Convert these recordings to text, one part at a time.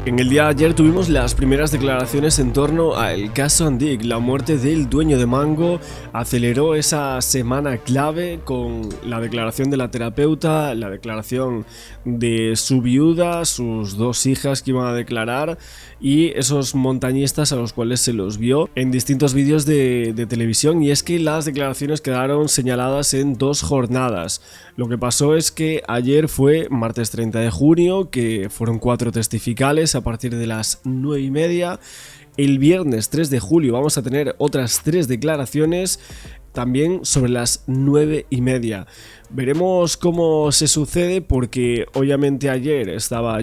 En el día de ayer tuvimos las primeras declaraciones en torno al caso Andic. La muerte del dueño de Mango aceleró esa semana clave con la declaración de la terapeuta, la declaración de su viuda, sus dos hijas que iban a declarar y esos montañistas a los cuales se los vio en distintos vídeos de televisión. Y es que las declaraciones quedaron señaladas en dos jornadas. Lo que pasó es que ayer fue martes 30 de junio, que fueron 4 testificales a partir de las 9:30. El viernes 3 de julio vamos a tener otras 3 declaraciones, también sobre las 9:30. Veremos cómo se sucede porque obviamente ayer estaba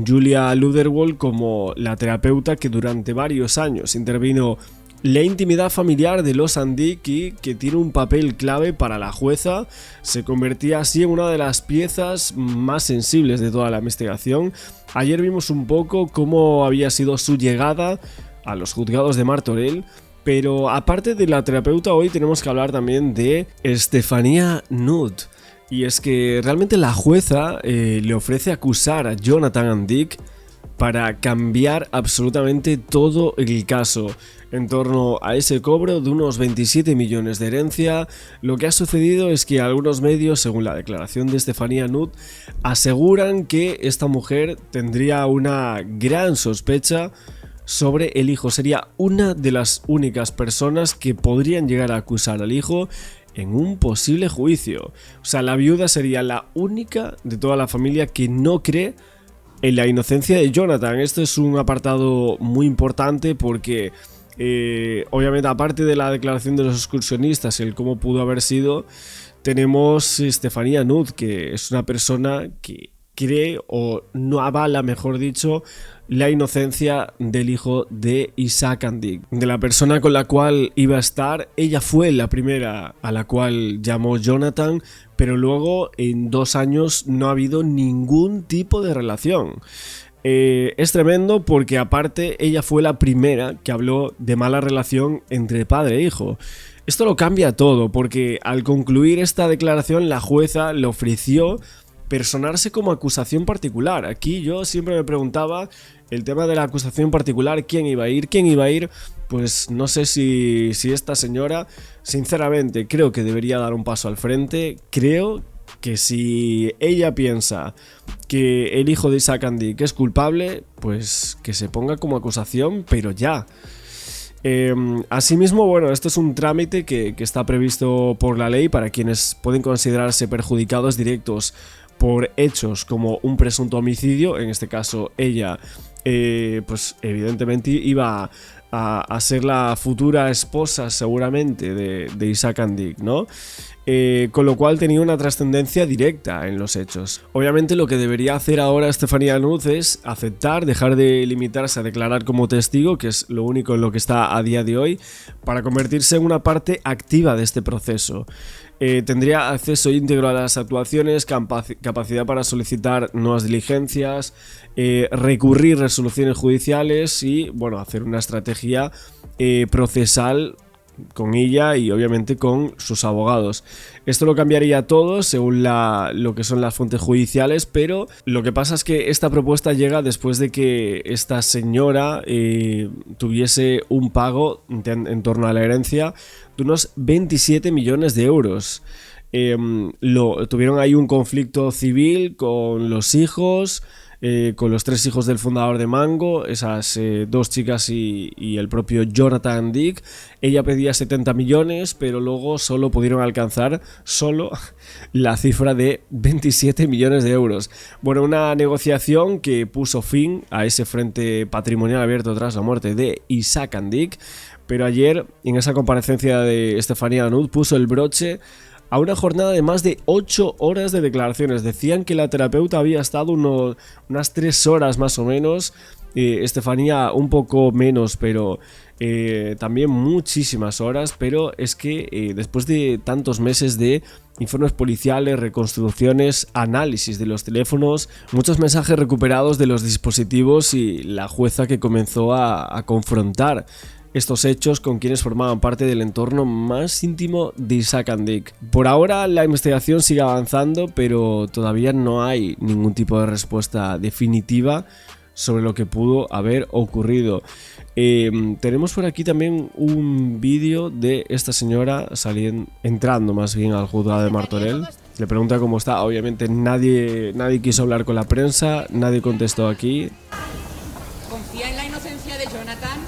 Julia Luderwold como la terapeuta que durante varios años intervino la intimidad familiar de los Andic y que tiene un papel clave para la jueza. Se convertía así en una de las piezas más sensibles de toda la investigación. Ayer vimos un poco cómo había sido su llegada a los juzgados de Martorell, pero aparte de la terapeuta hoy tenemos que hablar también de Stephania Nutt. Y es que realmente la jueza le ofrece acusar a Jonathan Andic para cambiar absolutamente todo el caso en torno a ese cobro de unos 27 millones de herencia. Lo que ha sucedido es que algunos medios, según la declaración de Stephania Nutt, aseguran que esta mujer tendría una gran sospecha sobre el hijo. Sería una de las únicas personas que podrían llegar a acusar al hijo en un posible juicio. O sea, la viuda sería la única de toda la familia que no cree en la inocencia de Jonathan. Esto es un apartado muy importante porque obviamente, aparte de la declaración de los excursionistas y el cómo pudo haber sido, tenemos Stephania Nutt, que es una persona que cree o no avala, mejor dicho, la inocencia del hijo de Isaac Andic, de la persona con la cual iba a estar. Ella fue la primera a la cual llamó Jonathan, pero luego en 2 años no ha habido ningún tipo de relación. Es tremendo porque aparte ella fue la primera que habló de mala relación entre padre e hijo. Esto lo cambia todo porque al concluir esta declaración la jueza le ofreció personarse como acusación particular. Aquí yo siempre me preguntaba el tema de la acusación particular, ¿quién iba a ir? Pues no sé si esta señora, sinceramente creo que debería dar un paso al frente. Creo que si ella piensa que el hijo de Isaac Andic es culpable, pues que se ponga como acusación, pero ya. Asimismo, bueno, esto es un trámite que está previsto por la ley para quienes pueden considerarse perjudicados directos por hechos como un presunto homicidio. En este caso ella pues evidentemente iba a ser la futura esposa seguramente de Isaac Andic, ¿no? Con lo cual tenía una trascendencia directa en los hechos. Obviamente lo que debería hacer ahora Stephania Nutt es aceptar, dejar de limitarse a declarar como testigo, que es lo único en lo que está a día de hoy, para convertirse en una parte activa de este proceso. Tendría acceso íntegro a las actuaciones, capacidad para solicitar nuevas diligencias, recurrir resoluciones judiciales y, bueno, hacer una estrategia procesal con ella y obviamente con sus abogados. Esto lo cambiaría todo según lo que son las fuentes judiciales, pero lo que pasa es que esta propuesta llega después de que esta señora tuviese un pago en torno a la herencia de unos 27 millones de euros. Tuvieron ahí un conflicto civil con los hijos, con los 3 hijos del fundador de Mango, esas 2 chicas y el propio Jonathan Andic. Ella pedía 70 millones, pero luego solo pudieron alcanzar la cifra de 27 millones de euros. Bueno, una negociación que puso fin a ese frente patrimonial abierto tras la muerte de Isaac Andic, pero ayer, en esa comparecencia de Stephania Nutt, puso el broche a una jornada de más de 8 horas de declaraciones. Decían que la terapeuta había estado unas 3 horas más o menos, Stephania un poco menos, pero también muchísimas horas. Pero es que después de tantos meses de informes policiales, reconstrucciones, análisis de los teléfonos, muchos mensajes recuperados de los dispositivos y la jueza que comenzó a confrontar estos hechos con quienes formaban parte del entorno más íntimo de Isaac Andic. Por ahora la investigación sigue avanzando, pero todavía no hay ningún tipo de respuesta definitiva sobre lo que pudo haber ocurrido. Tenemos por aquí también un vídeo de esta señora entrando más bien al juzgado de Martorell. Le pregunta cómo está. Obviamente nadie quiso hablar con la prensa, nadie contestó aquí. ¿Confía en la inocencia de Jonathan?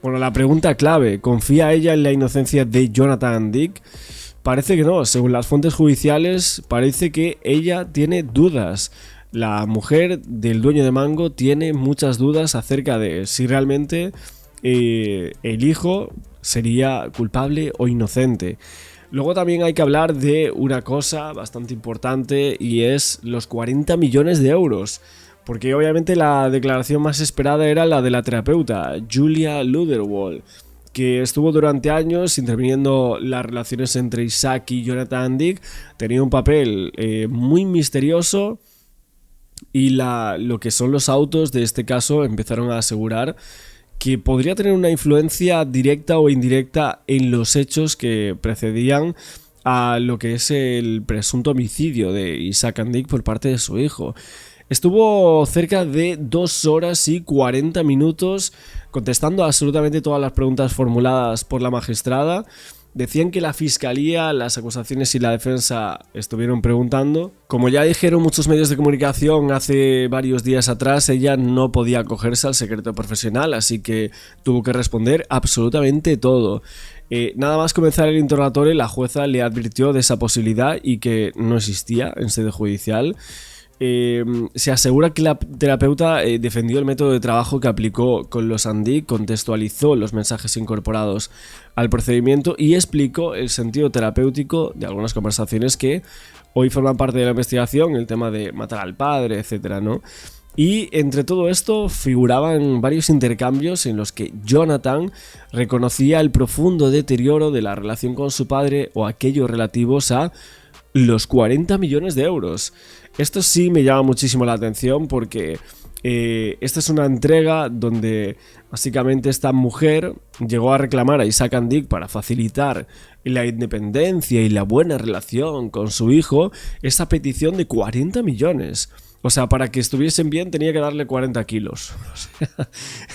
Bueno, la pregunta clave, ¿confía ella en la inocencia de Jonathan Dick? Parece que no, según las fuentes judiciales parece que ella tiene dudas. La mujer del dueño de Mango tiene muchas dudas acerca de si realmente el hijo sería culpable o inocente. Luego también hay que hablar de una cosa bastante importante y es los 40 millones de euros. Porque obviamente la declaración más esperada era la de la terapeuta, Julia Luderwold, que estuvo durante años interviniendo las relaciones entre Isaac y Jonathan Dick. Tenía un papel muy misterioso y lo que son los autos de este caso empezaron a asegurar que podría tener una influencia directa o indirecta en los hechos que precedían a lo que es el presunto homicidio de Isaac Dick por parte de su hijo. Estuvo cerca de 2 horas y 40 minutos contestando absolutamente todas las preguntas formuladas por la magistrada. Decían que la fiscalía, las acusaciones y la defensa estuvieron preguntando. Como ya dijeron muchos medios de comunicación hace varios días atrás, ella no podía acogerse al secreto profesional, así que tuvo que responder absolutamente todo. Nada más comenzar el interrogatorio, la jueza le advirtió de esa posibilidad y que no existía en sede judicial. Se asegura que la terapeuta defendió el método de trabajo que aplicó con los Dick, contextualizó los mensajes incorporados al procedimiento y explicó el sentido terapéutico de algunas conversaciones que hoy forman parte de la investigación, el tema de matar al padre, etcétera, ¿no? Y entre todo esto figuraban varios intercambios en los que Jonathan reconocía el profundo deterioro de la relación con su padre o aquellos relativos a los 40 millones de euros. Esto sí me llama muchísimo la atención porque esta es una entrega donde básicamente esta mujer llegó a reclamar a Isaac Dick para facilitar la independencia y la buena relación con su hijo, esa petición de 40 millones. O sea, para que estuviesen bien tenía que darle 40 kilos. O sea,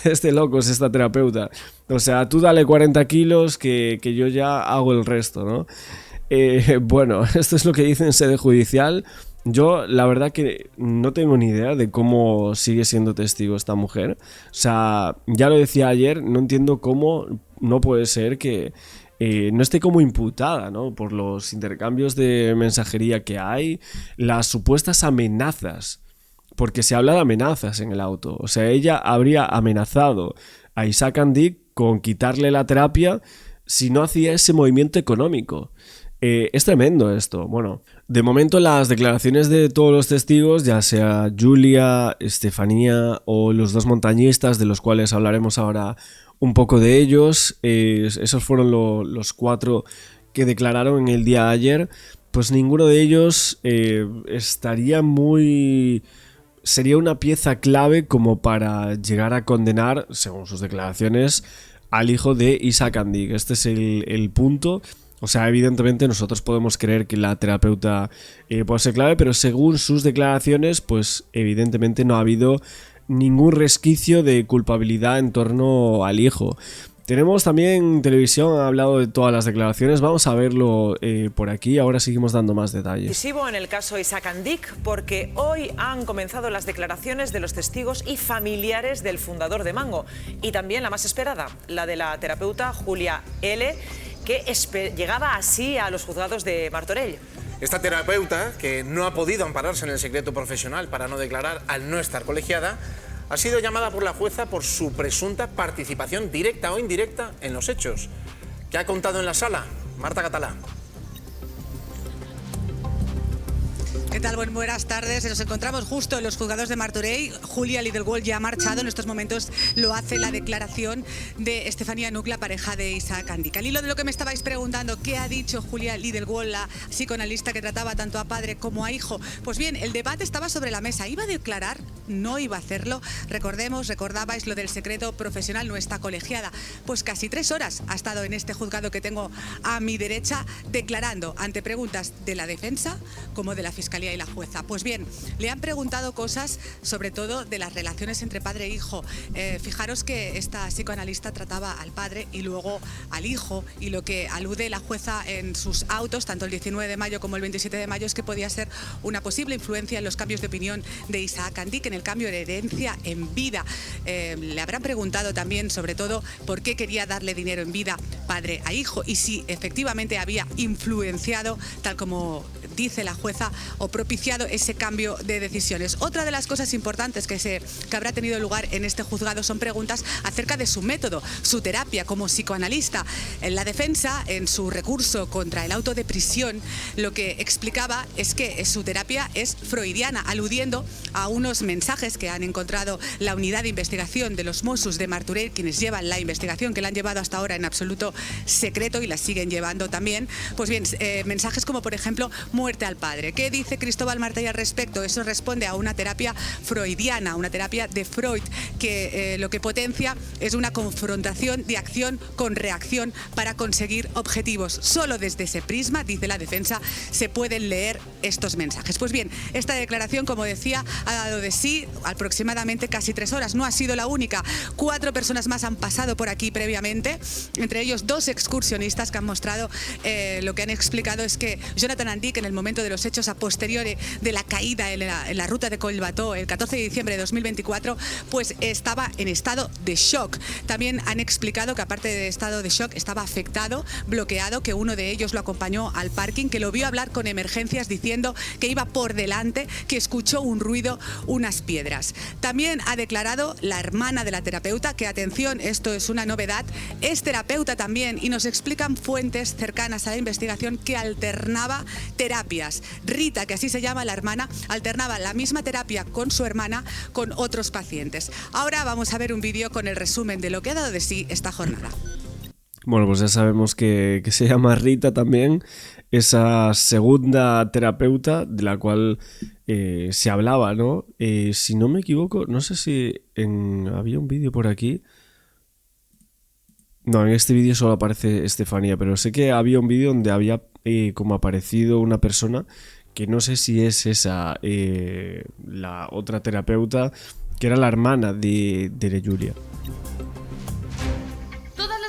es de locos esta terapeuta. O sea, tú dale 40 kilos que yo ya hago el resto, ¿no? Bueno, esto es lo que dice en sede judicial. Yo la verdad que no tengo ni idea de cómo sigue siendo testigo esta mujer. O sea, ya lo decía ayer, no entiendo cómo no puede ser que no esté como imputada, ¿no? Por los intercambios de mensajería que hay, las supuestas amenazas, porque se habla de amenazas en el auto. O sea, ella habría amenazado a Isaac Dick con quitarle la terapia si no hacía ese movimiento económico. Es tremendo esto. Bueno, de momento las declaraciones de todos los testigos, ya sea Julia, Estefanía o los dos montañistas, de los cuales hablaremos ahora un poco de ellos, esos fueron los 4 que declararon en el día de ayer, pues ninguno de ellos sería una pieza clave como para llegar a condenar, según sus declaraciones, al hijo de Isaac Dick. Este es el punto. O sea, evidentemente nosotros podemos creer que la terapeuta puede ser clave, pero según sus declaraciones, pues evidentemente no ha habido ningún resquicio de culpabilidad en torno al hijo. Tenemos también televisión, ha hablado de todas las declaraciones, vamos a verlo por aquí, ahora seguimos dando más detalles. Decisivo en el caso Isaac Dick porque hoy han comenzado las declaraciones de los testigos y familiares del fundador de Mango y también la más esperada, la de la terapeuta Julia L., que llegaba así a los juzgados de Martorell. Esta terapeuta, que no ha podido ampararse en el secreto profesional para no declarar al no estar colegiada, ha sido llamada por la jueza por su presunta participación directa o indirecta en los hechos. ¿Qué ha contado en la sala? Marta Catalá. ¿Qué tal? Buenas tardes. Nos encontramos justo en los juzgados de Martorell. Julia Luderwold ya ha marchado. En estos momentos lo hace la declaración de Estefanía Nuc, la pareja de Isaac Dick. Al hilo de lo que me estabais preguntando, ¿qué ha dicho Julia Luderwold, la psicoanalista que trataba tanto a padre como a hijo? Pues bien, el debate estaba sobre la mesa. ¿Iba a declarar? ¿No iba a hacerlo? Recordabais lo del secreto profesional, no está colegiada. Pues casi 3 horas ha estado en este juzgado que tengo a mi derecha declarando ante preguntas de la defensa como de la Fiscalía familia y la jueza. Pues bien, le han preguntado cosas, sobre todo de las relaciones entre padre e hijo. Fijaros que esta psicoanalista trataba al padre y luego al hijo, y lo que alude la jueza en sus autos, tanto el 19 de mayo como el 27 de mayo, es que podía ser una posible influencia en los cambios de opinión de Isaac Andic en el cambio de herencia en vida. Le habrán preguntado también, sobre todo, por qué quería darle dinero en vida padre a hijo y si efectivamente había influenciado, tal como dice la jueza, o propiciado ese cambio de decisiones. Otra de las cosas importantes que habrá tenido lugar en este juzgado son preguntas acerca de su método, su terapia como psicoanalista. En la defensa, en su recurso contra el auto de prisión, lo que explicaba es que su terapia es freudiana, aludiendo a unos mensajes que han encontrado la unidad de investigación de los Mossos de Martorell, quienes llevan la investigación, que la han llevado hasta ahora en absoluto secreto y la siguen llevando también. Pues bien, mensajes como, por ejemplo, muerte al padre. ¿Qué dice Cristóbal Martell al respecto? Eso responde a una terapia freudiana, una terapia de Freud, que lo que potencia es una confrontación de acción con reacción para conseguir objetivos. Solo desde ese prisma, dice la defensa, se pueden leer estos mensajes. Pues bien, esta declaración, como decía, ha dado de sí aproximadamente casi 3 horas. No ha sido la única. 4 personas más han pasado por aquí previamente, entre ellos 2 excursionistas que han mostrado lo que han explicado es que Jonathan Andic, en el momento de los hechos a posteriori de la caída en la ruta de Collbató el 14 de diciembre de 2024, pues estaba en estado de shock. También han explicado que, aparte de estado de shock, estaba afectado, bloqueado, que uno de ellos lo acompañó al parking, que lo vio hablar con emergencias diciendo que iba por delante, que escuchó un ruido, unas piedras. También ha declarado la hermana de la terapeuta, que, atención, esto es una novedad, es terapeuta también, y nos explican fuentes cercanas a la investigación que alternaba terapias. Rita, que así se llama la hermana, alternaba la misma terapia con su hermana con otros pacientes. Ahora vamos a ver un vídeo con el resumen de lo que ha dado de sí esta jornada. Bueno, pues ya sabemos que se llama Rita también, esa segunda terapeuta de la cual se hablaba, ¿no? Si no me equivoco, no sé si había un vídeo por aquí. No, en este vídeo solo aparece Estefanía, pero sé que había un vídeo donde había como aparecido una persona que no sé si es esa, la otra terapeuta, que era la hermana de Julia.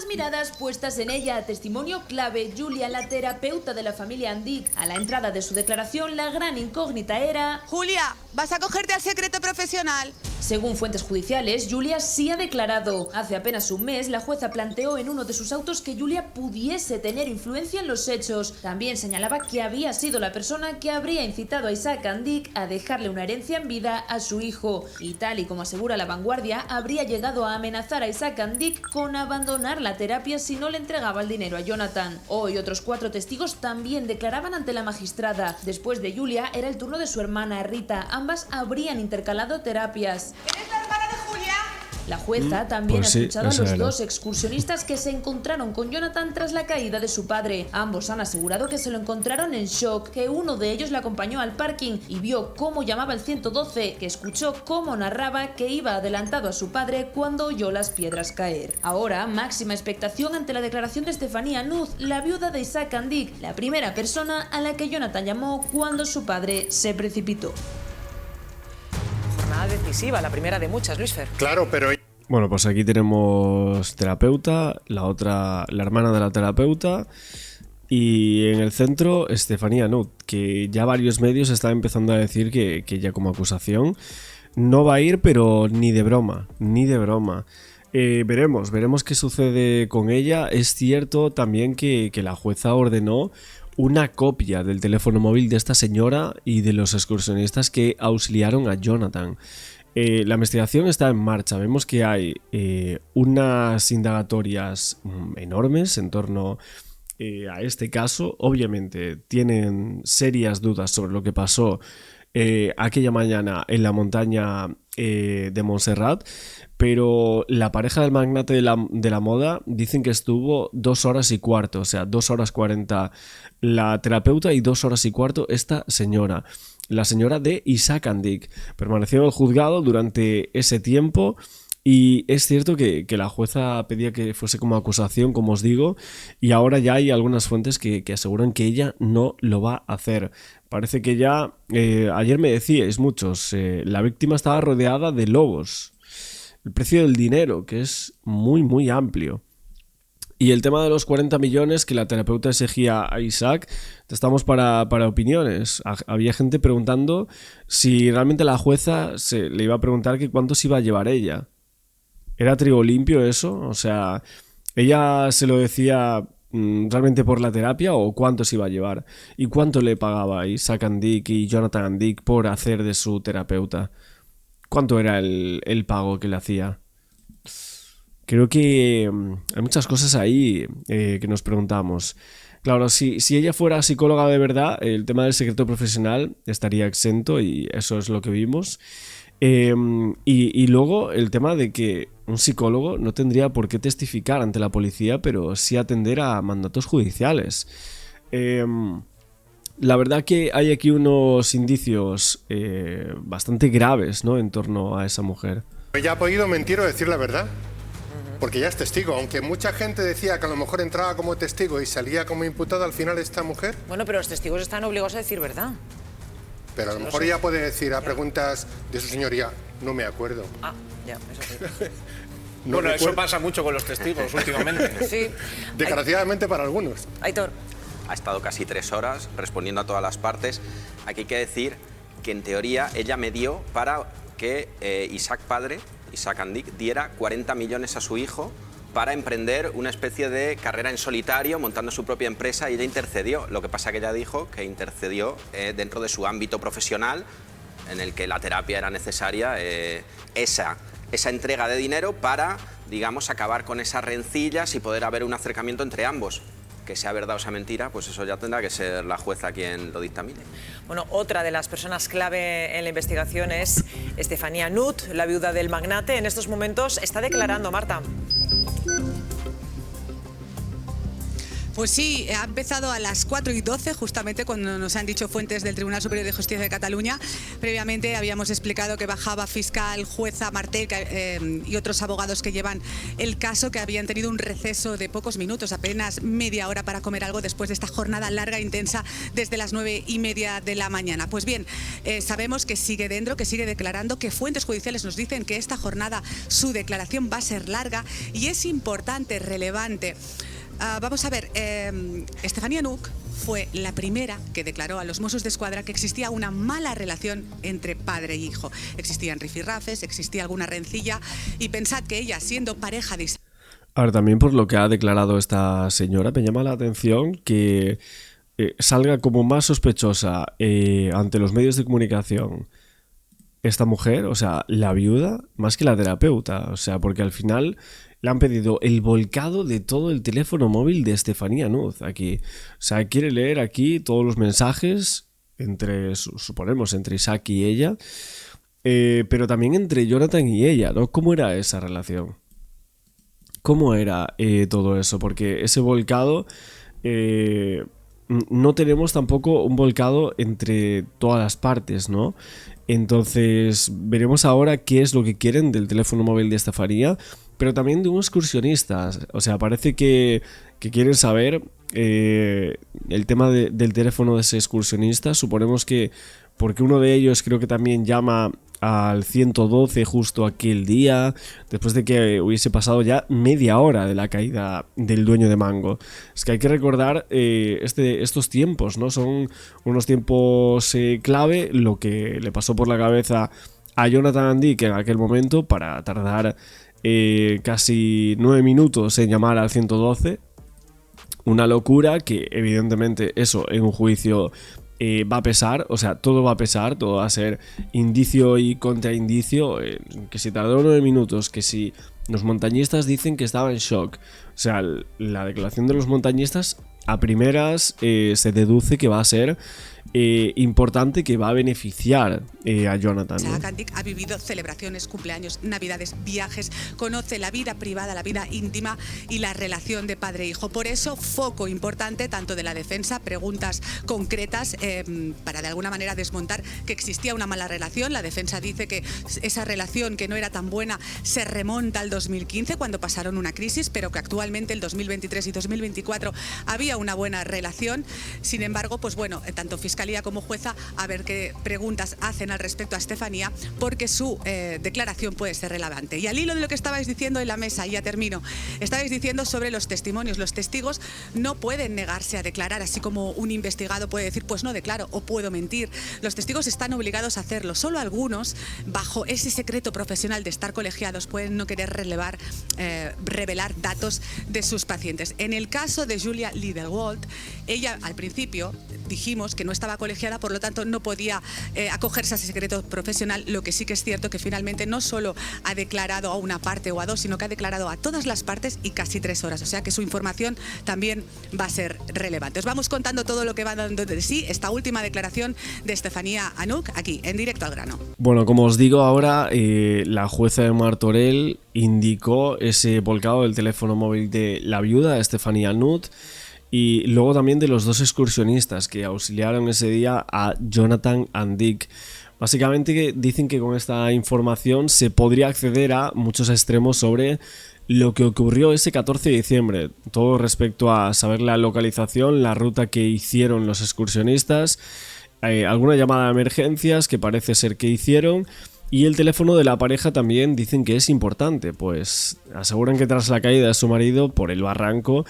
Miradas puestas en ella. Testimonio clave: Julia, la terapeuta de la familia Andic. A la entrada de su declaración, la gran incógnita era: Julia, ¿vas a acogerte al secreto profesional? Según fuentes judiciales, Julia sí ha declarado. Hace apenas un mes, la jueza planteó en uno de sus autos que Julia pudiese tener influencia en los hechos. También señalaba que había sido la persona que habría incitado a Isaac Andic a dejarle una herencia en vida a su hijo. Y tal y como asegura La Vanguardia, habría llegado a amenazar a Isaac Andic con abandonar la terapia si no le entregaba el dinero a Jonathan. Hoy otros 4 testigos también declaraban ante la magistrada. Después de Julia, era el turno de su hermana Rita. Ambas habrían intercalado terapias. ¿Eres la hermana de Julia? La jueza también pues ha escuchado sí, a los 2 excursionistas que se encontraron con Jonathan tras la caída de su padre. Ambos han asegurado que se lo encontraron en shock, que uno de ellos le acompañó al parking y vio cómo llamaba el 112, que escuchó cómo narraba que iba adelantado a su padre cuando oyó las piedras caer. Ahora, máxima expectación ante la declaración de Estefanía Nuz, la viuda de Isaac Andic, la primera persona a la que Jonathan llamó cuando su padre se precipitó. Jornada decisiva, la primera de muchas, Luis Fer. Claro, pero... Bueno, pues aquí tenemos terapeuta, la hermana de la terapeuta, y en el centro Estefanía Nuz, que ya varios medios están empezando a decir que ella como acusación no va a ir, pero ni de broma, ni de broma. Veremos qué sucede con ella. Es cierto también que la jueza ordenó una copia del teléfono móvil de esta señora y de los excursionistas que auxiliaron a Jonathan. La investigación está en marcha. Vemos que hay unas indagatorias enormes en torno a este caso. Obviamente tienen serias dudas sobre lo que pasó aquella mañana en la montaña de Montserrat, pero la pareja del magnate de la moda dicen que estuvo 2 horas y cuarto, o sea, 2 horas 40 la terapeuta y 2 horas y cuarto esta señora. La señora de Isaac Andic permaneció en el juzgado durante ese tiempo Y es cierto que la jueza pedía que fuese como acusación, como os digo, y ahora ya hay algunas fuentes que aseguran que ella no lo va a hacer. Parece que ya, ayer me decíais muchos, la víctima estaba rodeada de lobos. El precio del dinero, que es muy, muy amplio. Y el tema de los 40 millones que la terapeuta exigía a Isaac, estamos para opiniones. Había gente preguntando si realmente la jueza le iba a preguntar que cuántos iba a llevar ella. ¿Era trigo limpio eso? O sea, ¿ella se lo decía realmente por la terapia o cuántos iba a llevar? ¿Y cuánto le pagaba Isaac Andic y Jonathan Andic por hacer de su terapeuta? ¿Cuánto era el pago que le hacía? Creo que hay muchas cosas ahí que nos preguntamos. Claro, si ella fuera psicóloga de verdad, el tema del secreto profesional estaría exento y eso es lo que vimos. Y luego el tema de que un psicólogo no tendría por qué testificar ante la policía, pero sí atender a mandatos judiciales. La verdad que hay aquí unos indicios bastante graves, ¿no?, en torno a esa mujer. Ella ha podido mentir o decir la verdad. Porque ya es testigo, aunque mucha gente decía que a lo mejor entraba como testigo y salía como imputada, al final esta mujer... Bueno, pero los testigos están obligados a decir verdad. Pero a lo mejor ella puede decir a preguntas de su señoría, no me acuerdo. Ah, ya, eso sí. No bueno, recuerdo. eso pasa mucho con los testigos últimamente. Sí. Desgraciadamente para algunos. Aitor. Ha estado casi 3 horas respondiendo a todas las partes. Aquí hay que decir que en teoría ella me dio para que Isaac padre, Isaac Andic, diera 40 millones a su hijo para emprender una especie de carrera en solitario, montando su propia empresa, y ella intercedió. Lo que pasa que ella dijo que intercedió dentro de su ámbito profesional, en el que la terapia era necesaria, esa entrega de dinero para, digamos, acabar con esas rencillas y poder haber un acercamiento entre ambos. Que sea verdad o sea mentira, pues eso ya tendrá que ser la jueza quien lo dictamine. Bueno, otra de las personas clave en la investigación es Estefanía Nut, la viuda del magnate. En estos momentos está declarando, Marta. Pues sí, ha empezado a las 4:12, justamente cuando nos han dicho fuentes del Tribunal Superior de Justicia de Cataluña. Previamente habíamos explicado que bajaba fiscal, jueza, Martel y otros abogados que llevan el caso, que habían tenido un receso de pocos minutos, apenas media hora para comer algo después de esta jornada larga e intensa desde las 9:30 de la mañana. Pues bien, sabemos que sigue dentro, que sigue declarando, que fuentes judiciales nos dicen que esta jornada su declaración va a ser larga y es importante, relevante. Vamos a ver, Estefanía Nuc fue la primera que declaró a los Mossos d'Esquadra que existía una mala relación entre padre e hijo. Existían rifirrafes, existía alguna rencilla, y pensad que ella, siendo pareja de... Ahora, también por lo que ha declarado esta señora, me llama la atención que salga como más sospechosa ante los medios de comunicación esta mujer, o sea, la viuda, más que la terapeuta. O sea, porque al final le han pedido el volcado de todo el teléfono móvil de Estefanía Nuz aquí. O sea, quiere leer aquí todos los mensajes entre, suponemos, entre Isaac y ella, pero también entre Jonathan y ella, ¿no? ¿Cómo era esa relación? ¿Cómo era todo eso? Porque ese volcado... no tenemos tampoco un volcado entre todas las partes, ¿no? Entonces veremos ahora qué es lo que quieren del teléfono móvil de Estefanía, pero también de unos excursionistas. O sea, parece que quieren saber el tema del teléfono de ese excursionista. Suponemos que porque uno de ellos creo que también llama al 112 justo aquel día, después de que hubiese pasado ya media hora de la caída del dueño de Mango. Es que hay que recordar estos tiempos, ¿no? Son unos tiempos clave, lo que le pasó por la cabeza a Jonathan Andic en aquel momento para tardar casi 9 minutos en llamar al 112. Una locura que evidentemente eso en un juicio va a pesar, o sea, todo va a pesar, todo va a ser indicio y contraindicio, que si tardó 9 minutos, que si los montañistas dicen que estaba en shock. O sea, la declaración de los montañistas a primeras se deduce que va a ser importante que va a beneficiar a Jonathan, ¿no? Isaac Andic ha vivido celebraciones, cumpleaños, navidades, viajes, conoce la vida privada, la vida íntima y la relación de padre-hijo. Por eso, foco importante tanto de la defensa, preguntas concretas para de alguna manera desmontar que existía una mala relación. La defensa dice que esa relación que no era tan buena se remonta al 2015 cuando pasaron una crisis, pero que actualmente el 2023 y 2024 había una buena relación. Sin embargo, pues bueno, tanto Fiscalía como jueza a ver qué preguntas hacen al respecto a Estefanía, porque su declaración puede ser relevante. Y al hilo de lo que estabais diciendo en la mesa, y ya termino, estabais diciendo sobre los testimonios. Los testigos no pueden negarse a declarar, así como un investigado puede decir, pues no declaro o puedo mentir. Los testigos están obligados a hacerlo. Solo algunos, bajo ese secreto profesional de estar colegiados, pueden no querer revelar datos de sus pacientes. En el caso de Julia Lidl-Wald, ella al principio dijimos que no estaba colegiada, por lo tanto no podía acogerse a ese secreto profesional. Lo que sí que es cierto que finalmente no solo ha declarado a una parte o a dos, sino que ha declarado a todas las partes y casi 3 horas. O sea que su información también va a ser relevante. Os vamos contando todo lo que va dando de sí esta última declaración de Estefanía Anuk aquí, en Directo al Grano. Bueno, como os digo ahora, la jueza de Martorell indicó ese volcado del teléfono móvil de la viuda, Estefanía Anuk, y luego también de los 2 excursionistas que auxiliaron ese día a Jonathan Andic. Básicamente dicen que con esta información se podría acceder a muchos extremos sobre lo que ocurrió ese 14 de diciembre. Todo respecto a saber la localización, la ruta que hicieron los excursionistas, alguna llamada de emergencias que parece ser que hicieron. Y el teléfono de la pareja también dicen que es importante, pues aseguran que tras la caída de su marido por el barranco,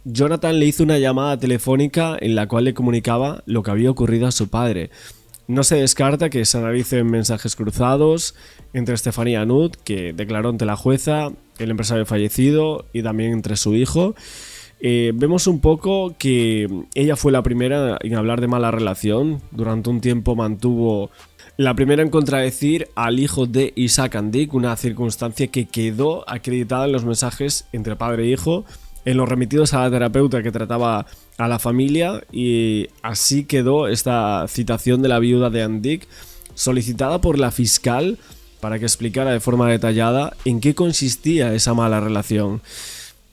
Jonathan le hizo una llamada telefónica en la cual le comunicaba lo que había ocurrido a su padre. No se descarta que se analicen mensajes cruzados entre Estefanía Anuk, que declaró ante la jueza, el empresario fallecido, y también entre su hijo. Vemos un poco que ella fue la primera en hablar de mala relación. Durante un tiempo mantuvo la primera en contradecir al hijo de Isaac Andic, una circunstancia que quedó acreditada en los mensajes entre padre e hijo, en los remitidos a la terapeuta que trataba a la familia, y así quedó esta citación de la viuda de Andic, solicitada por la fiscal para que explicara de forma detallada en qué consistía esa mala relación.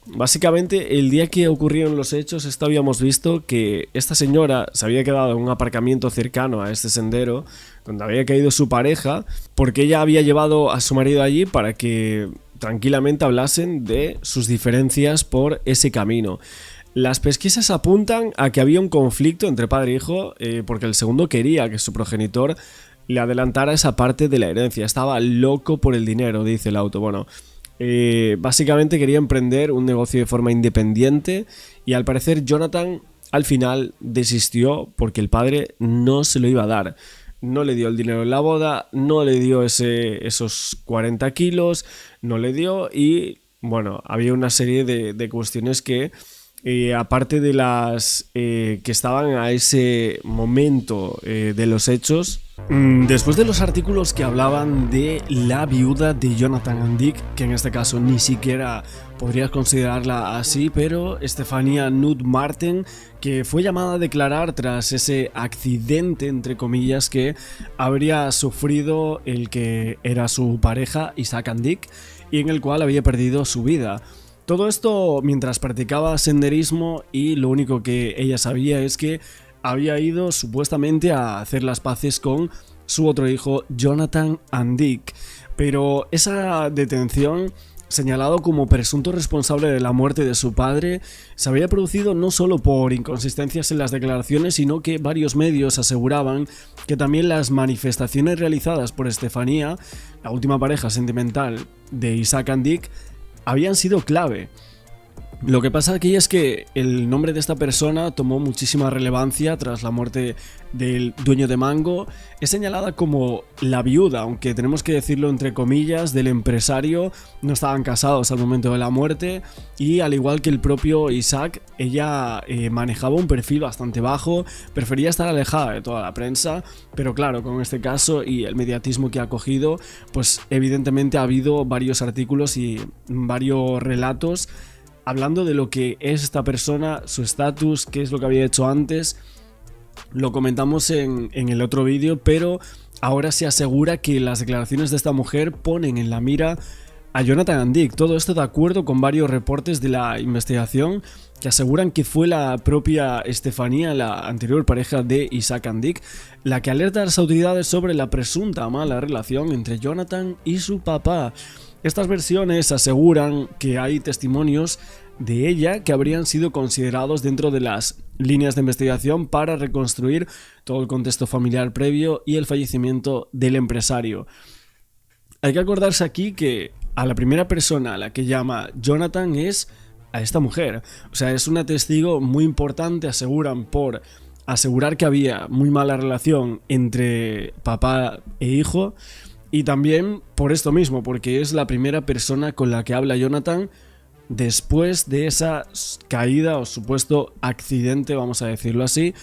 Básicamente, el día que ocurrieron los hechos, esto habíamos visto que esta señora se había quedado en un aparcamiento cercano a este sendero donde había caído su pareja, porque ella había llevado a su marido allí para que tranquilamente hablasen de sus diferencias por ese camino. Las pesquisas apuntan a que había un conflicto entre padre e hijo, porque el segundo quería que su progenitor le adelantara esa parte de la herencia. Estaba loco por el dinero, dice el auto. Bueno, básicamente quería emprender un negocio de forma independiente, y al parecer Jonathan al final desistió porque el padre no se lo iba a dar. No le dio el dinero en la boda, no le dio esos 40 kilos, no le dio, y bueno, había una serie de cuestiones que, aparte de las que estaban a ese momento de los hechos, después de los artículos que hablaban de la viuda de Jonathan Andic, que en este caso ni siquiera podrías considerarla así, pero Estefanía Anuk Marten, que fue llamada a declarar tras ese accidente, entre comillas, que habría sufrido el que era su pareja, Isaac Andic, y en el cual había perdido su vida. Todo esto mientras practicaba senderismo, y lo único que ella sabía es que había ido supuestamente a hacer las paces con su otro hijo, Jonathan Andic. Pero esa detención, señalado como presunto responsable de la muerte de su padre, se había producido no solo por inconsistencias en las declaraciones, sino que varios medios aseguraban que también las manifestaciones realizadas por Estefanía, la última pareja sentimental de Isaac Andic, habían sido clave. Lo que pasa aquí es que el nombre de esta persona tomó muchísima relevancia tras la muerte del dueño de Mango. Es señalada como la viuda, aunque tenemos que decirlo entre comillas, del empresario. No estaban casados al momento de la muerte, y al igual que el propio Isaac, ella manejaba un perfil bastante bajo, prefería estar alejada de toda la prensa, pero claro, con este caso y el mediatismo que ha cogido, pues evidentemente ha habido varios artículos y varios relatos hablando de lo que es esta persona, su estatus, qué es lo que había hecho antes. Lo comentamos en el otro vídeo, pero ahora se asegura que las declaraciones de esta mujer ponen en la mira a Jonathan Andick. Todo esto de acuerdo con varios reportes de la investigación que aseguran que fue la propia Estefanía, la anterior pareja de Isaac Andick, la que alerta a las autoridades sobre la presunta mala relación entre Jonathan y su papá. Estas versiones aseguran que hay testimonios de ella que habrían sido considerados dentro de las líneas de investigación para reconstruir todo el contexto familiar previo y el fallecimiento del empresario. Hay que acordarse aquí que a la primera persona a la que llama Jonathan es a esta mujer. O sea, es una testigo muy importante, aseguran, por asegurar que había muy mala relación entre papá e hijo, y también por esto mismo, porque es la primera persona con la que habla Jonathan después de esa caída o supuesto accidente, vamos a decirlo así.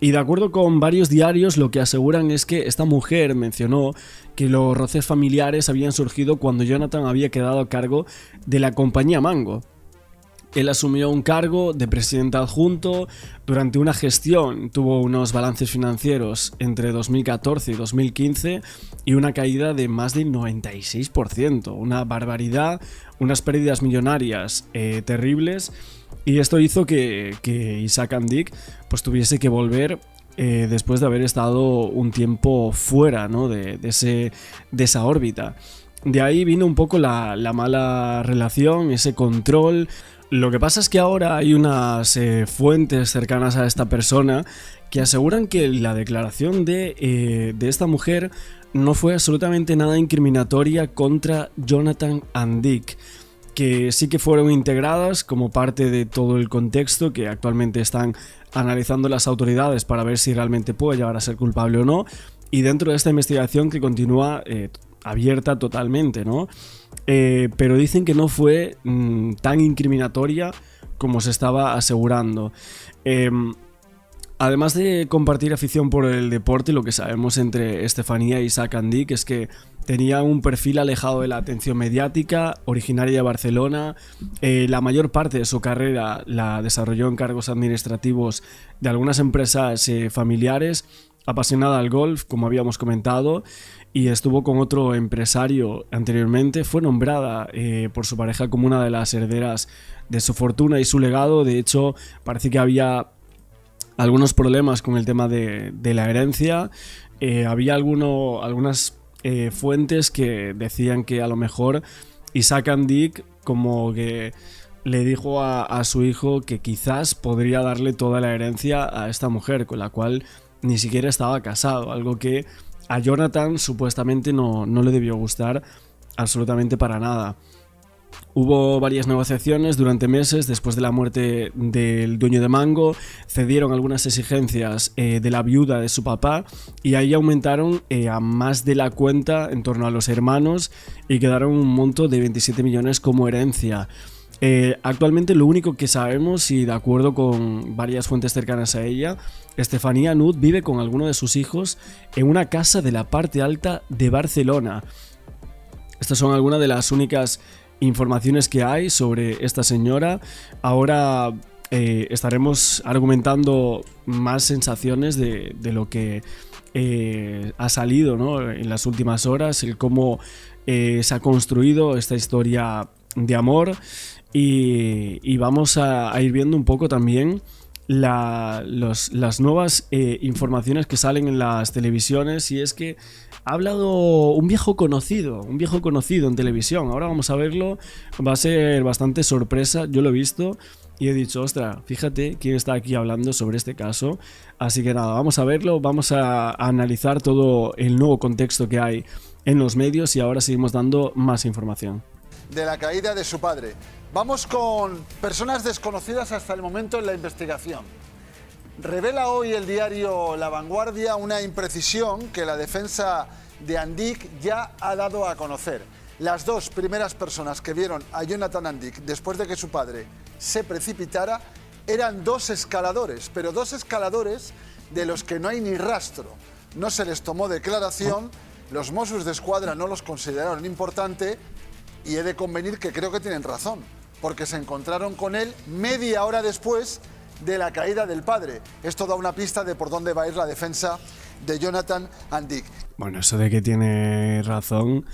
Y de acuerdo con varios diarios, lo que aseguran es que esta mujer mencionó que los roces familiares habían surgido cuando Jonathan había quedado a cargo de la compañía Mango. Él asumió un cargo de presidente adjunto durante una gestión, tuvo unos balances financieros entre 2014 y 2015 y una caída de más del 96%, una barbaridad, unas pérdidas millonarias terribles, y esto hizo que Isaac Andick pues tuviese que volver después de haber estado un tiempo fuera, ¿no?, de esa órbita. De ahí vino un poco la mala relación, ese control. Lo que pasa es que ahora hay unas fuentes cercanas a esta persona que aseguran que la declaración de esta mujer no fue absolutamente nada incriminatoria contra Jonathan Andick, que sí que fueron integradas como parte de todo el contexto que actualmente están analizando las autoridades para ver si realmente puede llegar a ser culpable o no, y dentro de esta investigación que continúa abierta totalmente, ¿no? Pero dicen que no fue tan incriminatoria como se estaba asegurando. Además de compartir afición por el deporte, lo que sabemos entre Estefanía y Isaac Andick es que tenía un perfil alejado de la atención mediática, originaria de Barcelona. La mayor parte de su carrera la desarrolló en cargos administrativos de algunas empresas familiares, apasionada al golf, como habíamos comentado, y estuvo con otro empresario anteriormente. Fue nombrada por su pareja como una de las herederas de su fortuna y su legado. De hecho, parece que había algunos problemas con el tema de la herencia. Había algunas fuentes que decían que a lo mejor Isaac Andick como que le dijo a su hijo que quizás podría darle toda la herencia a esta mujer, con la cual ni siquiera estaba casado, algo que a Jonathan supuestamente no le debió gustar absolutamente para nada. Hubo varias negociaciones durante meses después de la muerte del dueño de Mango, cedieron algunas exigencias de la viuda de su papá y ahí aumentaron a más de la cuenta en torno a los hermanos y quedaron un monto de 27 millones como herencia. Actualmente lo único que sabemos, y de acuerdo con varias fuentes cercanas a ella, Estefanía Nut vive con alguno de sus hijos en una casa de la parte alta de Barcelona. Estas son algunas de las únicas informaciones que hay sobre esta señora. Ahora estaremos argumentando más sensaciones de lo que ha salido, ¿no?, en las últimas horas, el cómo se ha construido esta historia de amor, y vamos a ir viendo un poco también las nuevas informaciones que salen en las televisiones, y es que ha hablado un viejo conocido en televisión. Ahora vamos a verlo, va a ser bastante sorpresa. Yo lo he visto y he dicho, ostras, fíjate quién está aquí hablando sobre este caso. Así que nada, vamos a verlo, vamos a analizar todo el nuevo contexto que hay en los medios, y ahora seguimos dando más información. De la caída de su padre. Vamos con personas desconocidas hasta el momento en la investigación. Revela hoy el diario La Vanguardia una imprecisión que la defensa de Andick ya ha dado a conocer. Las dos primeras personas que vieron a Jonathan Andick después de que su padre se precipitara eran dos escaladores, pero dos escaladores de los que no hay ni rastro. No se les tomó declaración, los Mossos d'Esquadra no los consideraron importante, y he de convenir que creo que tienen razón, porque se encontraron con él media hora después de la caída del padre. Esto da una pista de por dónde va a ir la defensa de Jonathan Andic. Bueno, eso de que tiene razón,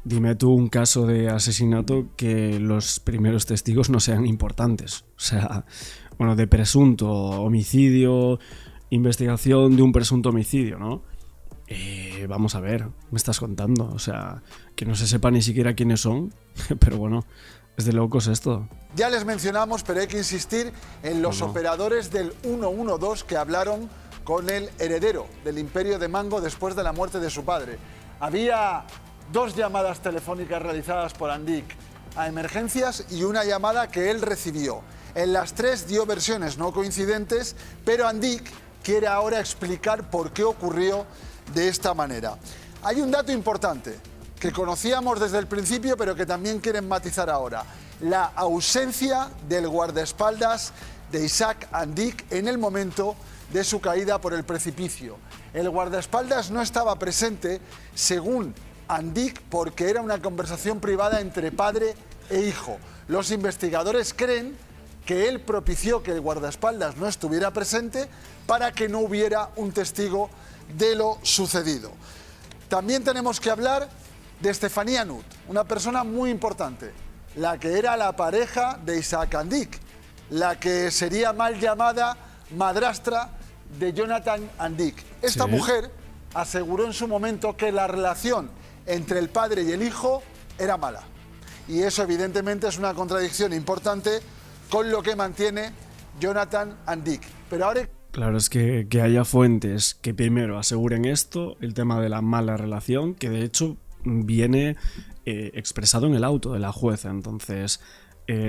dime tú un caso de asesinato que los primeros testigos no sean importantes. O sea, bueno, de presunto homicidio, investigación de un presunto homicidio, ¿no? Vamos a ver, me estás contando. O sea, que no se sepa ni siquiera quiénes son, pero bueno, es de locos esto. Ya les mencionamos, pero hay que insistir en los operadores del 112 que hablaron con el heredero del Imperio de Mango después de la muerte de su padre. Había 2 llamadas telefónicas realizadas por Andic a emergencias y una llamada que él recibió. En las 3 dio versiones no coincidentes, pero Andic quiere ahora explicar por qué ocurrió de esta manera. Hay un dato importante que conocíamos desde el principio, pero que también quieren matizar ahora: la ausencia del guardaespaldas de Isaac Andic en el momento de su caída por el precipicio. El guardaespaldas no estaba presente, según Andic, porque era una conversación privada entre padre e hijo. Los investigadores creen que él propició que el guardaespaldas no estuviera presente para que no hubiera un testigo de lo sucedido. También tenemos que hablar de Stephanie Nutt, una persona muy importante, la que era la pareja de Isaac Andic, la que sería mal llamada madrastra de Jonathan Andic. Esta mujer aseguró en su momento que la relación entre el padre y el hijo era mala. Y eso evidentemente es una contradicción importante con lo que mantiene Jonathan Andic. Pero ahora... Claro, es que haya fuentes que primero aseguren esto, el tema de la mala relación, que de hecho viene expresado en el auto de la jueza. Entonces,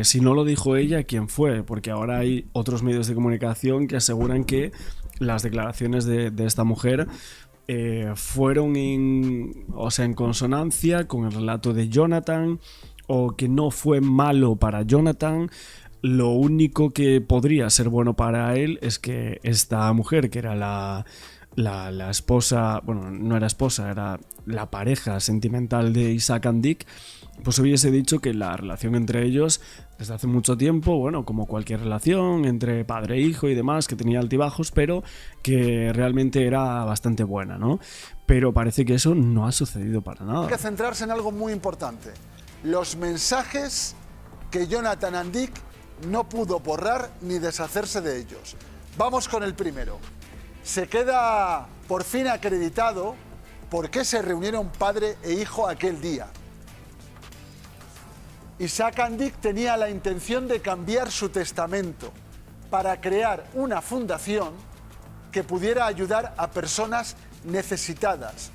si no lo dijo ella, ¿quién fue? Porque ahora hay otros medios de comunicación que aseguran que las declaraciones de esta mujer fueron en consonancia con el relato de Jonathan, o que no fue malo para Jonathan. Lo único que podría ser bueno para él es que esta mujer, que era la esposa, bueno, no era esposa, era la pareja sentimental de Isaac Andic, pues hubiese dicho que la relación entre ellos desde hace mucho tiempo, bueno, como cualquier relación entre padre e hijo y demás, que tenía altibajos, pero que realmente era bastante buena, ¿no? Pero parece que eso no ha sucedido para nada. Hay que centrarse en algo muy importante: los mensajes que Jonathan Andic no pudo borrar ni deshacerse de ellos. Vamos con el primero. Se queda por fin acreditado por qué se reunieron padre e hijo aquel día. Isaac Andic tenía la intención de cambiar su testamento para crear una fundación que pudiera ayudar a personas necesitadas.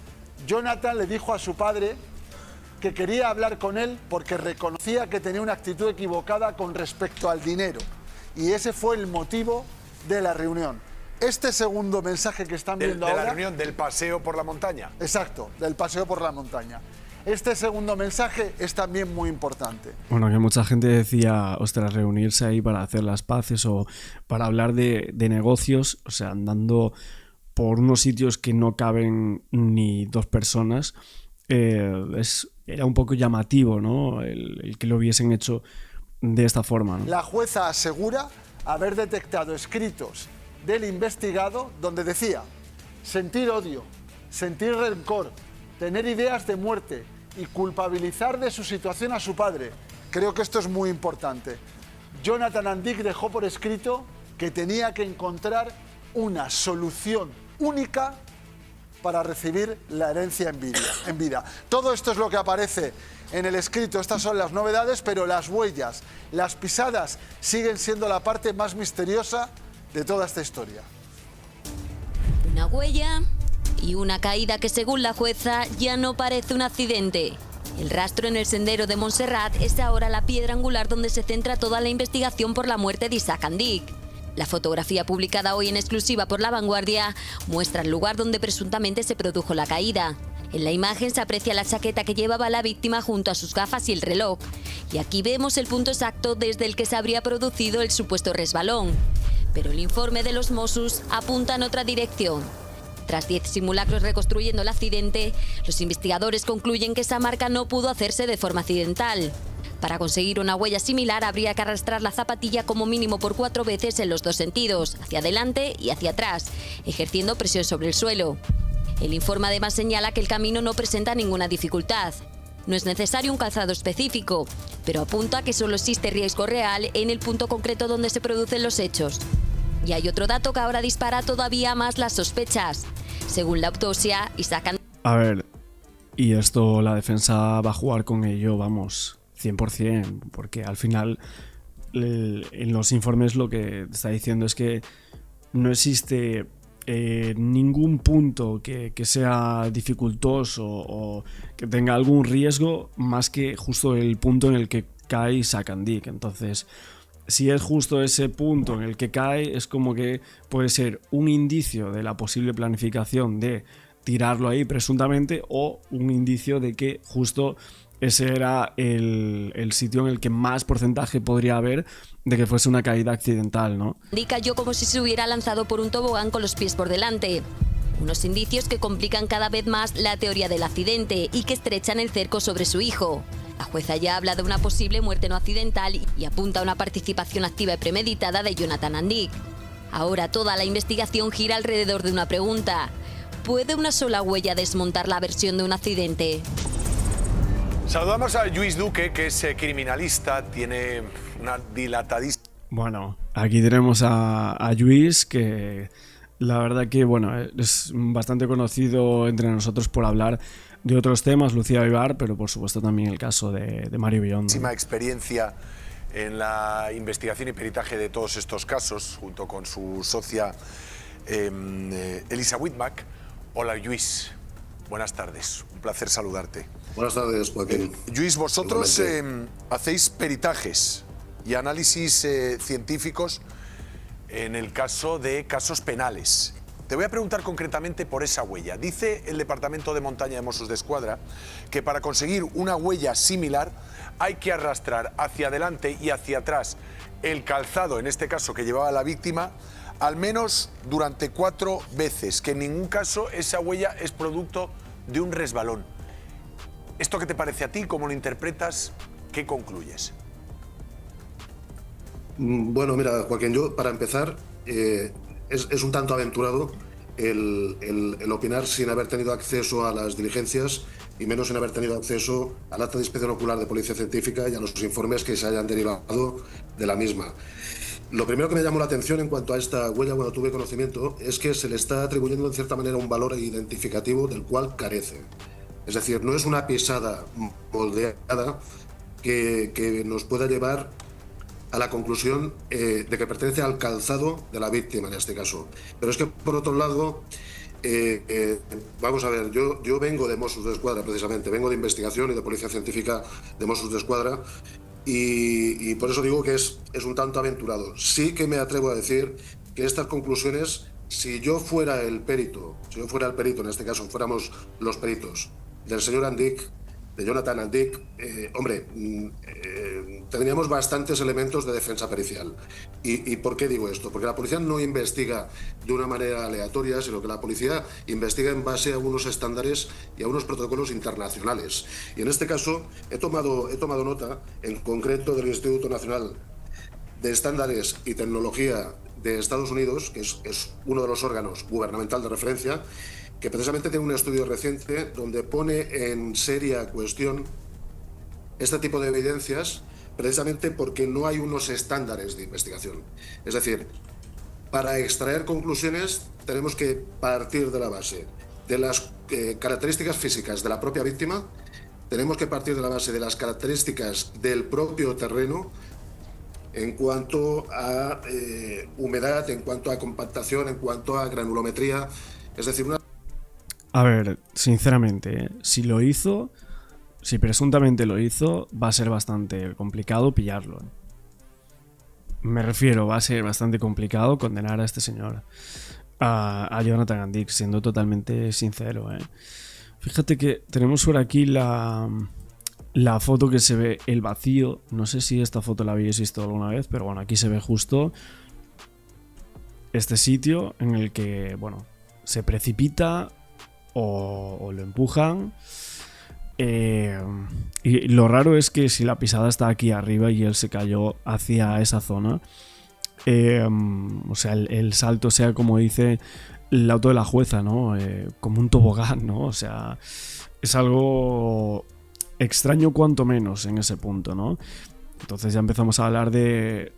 Jonathan le dijo a su padre que quería hablar con él porque reconocía que tenía una actitud equivocada con respecto al dinero. Y ese fue el motivo de la reunión. Este segundo mensaje que están viendo ahora... De la reunión del paseo por la montaña. Exacto, del paseo por la montaña. Este segundo mensaje es también muy importante. Bueno, que mucha gente decía, ostras, reunirse ahí para hacer las paces o para hablar de negocios, o sea, andando por unos sitios que no caben ni 2 personas. Era un poco llamativo, ¿no? El que lo hubiesen hecho de esta forma, ¿no? La jueza asegura haber detectado escritos del investigado donde decía sentir odio, sentir rencor, tener ideas de muerte y culpabilizar de su situación a su padre. Creo que esto es muy importante. Jonathan Andic dejó por escrito que tenía que encontrar una solución única para recibir la herencia en vida. Todo esto es lo que aparece en el escrito. Estas son las novedades, pero las huellas, las pisadas, siguen siendo la parte más misteriosa de toda esta historia. Una huella y una caída que, según la jueza, ya no parece un accidente. El rastro en el sendero de Montserrat es ahora la piedra angular donde se centra toda la investigación por la muerte de Isaac Andic. La fotografía publicada hoy en exclusiva por La Vanguardia muestra el lugar donde presuntamente se produjo la caída. En la imagen se aprecia la chaqueta que llevaba la víctima junto a sus gafas y el reloj. Y aquí vemos el punto exacto desde el que se habría producido el supuesto resbalón. Pero el informe de los Mossos apunta en otra dirección. Tras 10 simulacros reconstruyendo el accidente, los investigadores concluyen que esa marca no pudo hacerse de forma accidental. Para conseguir una huella similar habría que arrastrar la zapatilla como mínimo por 4 veces en los dos sentidos, hacia adelante y hacia atrás, ejerciendo presión sobre el suelo. El informe además señala que el camino no presenta ninguna dificultad. No es necesario un calzado específico, pero apunta que solo existe riesgo real en el punto concreto donde se producen los hechos. Y hay otro dato que ahora dispara todavía más las sospechas. Según la autopsia, Isaac... A ver, y esto la defensa va a jugar con ello, vamos, 100%, porque al final en los informes lo que está diciendo es que no existe ningún punto que sea dificultoso o que tenga algún riesgo más que justo el punto en el que cae Isaac Andic. Entonces, si es justo ese punto en el que cae, es como que puede ser un indicio de la posible planificación de tirarlo ahí presuntamente, o un indicio de que justo ese era el sitio en el que más porcentaje podría haber de que fuese una caída accidental, ¿no? Cayó como si se hubiera lanzado por un tobogán con los pies por delante. Unos indicios que complican cada vez más la teoría del accidente y que estrechan el cerco sobre su hijo. La jueza ya habla de una posible muerte no accidental y apunta a una participación activa y premeditada de Jonathan Andic. Ahora toda la investigación gira alrededor de una pregunta. ¿Puede una sola huella desmontar la versión de un accidente? Saludamos a Lluís Duque, que es criminalista, tiene una dilatadísima... Bueno, aquí tenemos a Lluís, que la verdad que bueno, es bastante conocido entre nosotros por hablar de otros temas, Lucía Vivar, pero por supuesto también el caso de Mario Biondo. Muchísima experiencia en la investigación y peritaje de todos estos casos, junto con su socia Elisa Whitmack. Hola Lluís, buenas tardes, un placer saludarte. Buenas tardes, Joaquín. Lluís, vosotros hacéis peritajes y análisis científicos en el caso de casos penales. Te voy a preguntar concretamente por esa huella. Dice el Departamento de Montaña de Mossos d'Esquadra que para conseguir una huella similar hay que arrastrar hacia adelante y hacia atrás el calzado, en este caso que llevaba la víctima, al menos durante 4 veces, que en ningún caso esa huella es producto de un resbalón. ¿Esto qué te parece a ti? ¿Cómo lo interpretas? ¿Qué concluyes? Bueno, mira, Joaquín, yo para empezar es un tanto aventurado el opinar sin haber tenido acceso a las diligencias y menos sin haber tenido acceso al acta de inspección ocular de Policía Científica y a los informes que se hayan derivado de la misma. Lo primero que me llamó la atención en cuanto a esta huella, cuando tuve conocimiento, es que se le está atribuyendo en cierta manera un valor identificativo del cual carece. Es decir, no es una pisada moldeada que nos pueda llevar a la conclusión de que pertenece al calzado de la víctima en este caso. Pero es que, por otro lado, vamos a ver, yo vengo de Mossos d'Esquadra precisamente, vengo de investigación y de Policía Científica de Mossos d'Esquadra y por eso digo que es un tanto aventurado. Sí que me atrevo a decir que estas conclusiones, si yo fuera el perito, en este caso fuéramos los peritos del señor Andic, de Jonathan Andic, tendríamos bastantes elementos de defensa pericial. ¿Y por qué digo esto? Porque la policía no investiga de una manera aleatoria, sino que la policía investiga en base a unos estándares y a unos protocolos internacionales. Y en este caso he tomado nota, en concreto del Instituto Nacional de Estándares y Tecnología de Estados Unidos, que es uno de los órganos gubernamental de referencia, que precisamente tiene un estudio reciente donde pone en seria cuestión este tipo de evidencias, precisamente porque no hay unos estándares de investigación. Es decir, para extraer conclusiones tenemos que partir de la base de las características físicas de la propia víctima, tenemos que partir de la base de las características del propio terreno en cuanto a humedad, en cuanto a compactación, en cuanto a granulometría, es decir, una... A ver, sinceramente, si presuntamente lo hizo, va a ser bastante complicado pillarlo. Me refiero, va a ser bastante complicado condenar a este señor, a Jonathan Andic, siendo totalmente sincero. Fíjate que tenemos por aquí la foto que se ve el vacío. No sé si esta foto la habéis visto alguna vez, pero bueno, aquí se ve justo este sitio en el que, bueno, se precipita o lo empujan Y lo raro es que si la pisada está aquí arriba y él se cayó hacia esa zona, o sea, el salto sea, como dice el auto de la jueza, ¿no? Como un tobogán, ¿no? O sea, es algo extraño cuanto menos en ese punto, ¿no? Entonces ya empezamos a hablar de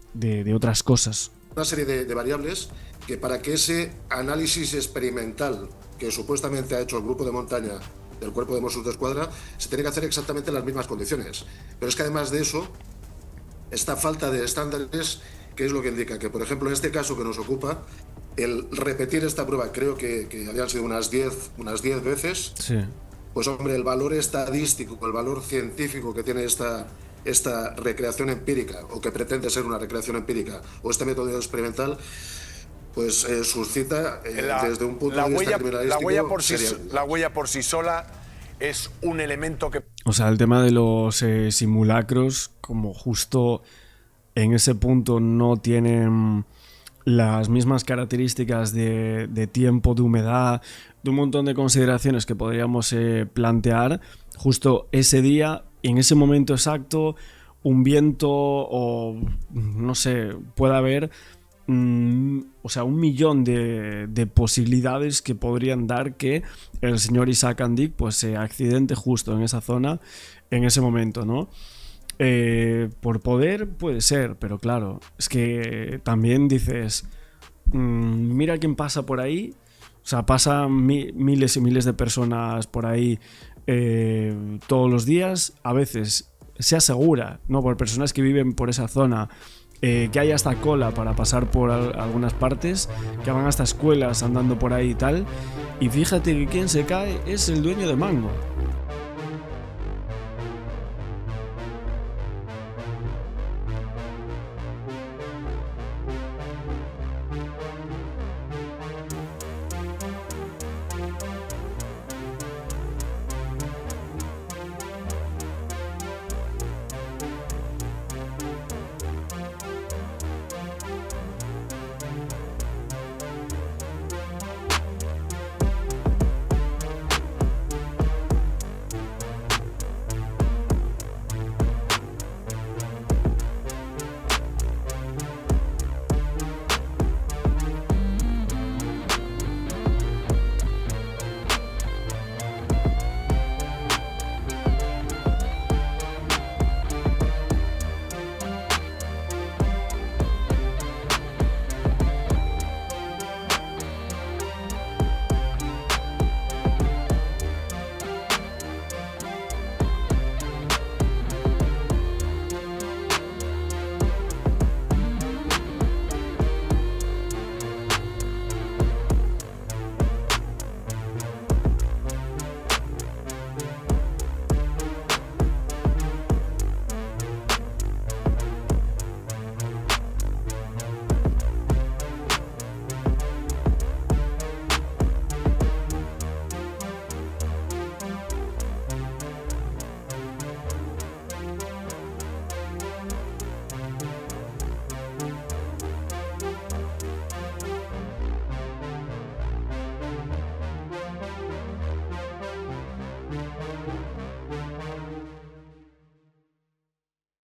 otras cosas. Una serie de variables que para que ese análisis experimental que supuestamente ha hecho el grupo de montaña del Cuerpo de Mossos d'Esquadra se tiene que hacer exactamente en las mismas condiciones. Pero es que además de eso, esta falta de estándares, que es lo que indica que, por ejemplo, en este caso que nos ocupa, el repetir esta prueba, creo que habían sido unas 10 veces, sí. Pues hombre, el valor estadístico, el valor científico que tiene esta recreación empírica, o que pretende ser una recreación empírica, o este método experimental, pues suscita desde un punto de vista criminalístico... La huella por sí sola es un elemento que... O sea, el tema de los simulacros, como justo en ese punto no tienen las mismas características de tiempo, de humedad, de un montón de consideraciones que podríamos plantear, justo ese día, en ese momento exacto, un viento o no sé, puede haber o sea, 1 millón de posibilidades que podrían dar que el señor Isaac Andic pues se accidente justo en esa zona en ese momento, ¿no? Por poder puede ser, pero claro, es que también dices, mira quién pasa por ahí, o sea, pasan miles y miles de personas por ahí todos los días, a veces se asegura, ¿no? Por personas que viven por esa zona, que hay hasta cola para pasar por algunas partes, que van hasta escuelas andando por ahí y tal, y fíjate que quien se cae es el dueño de Mango.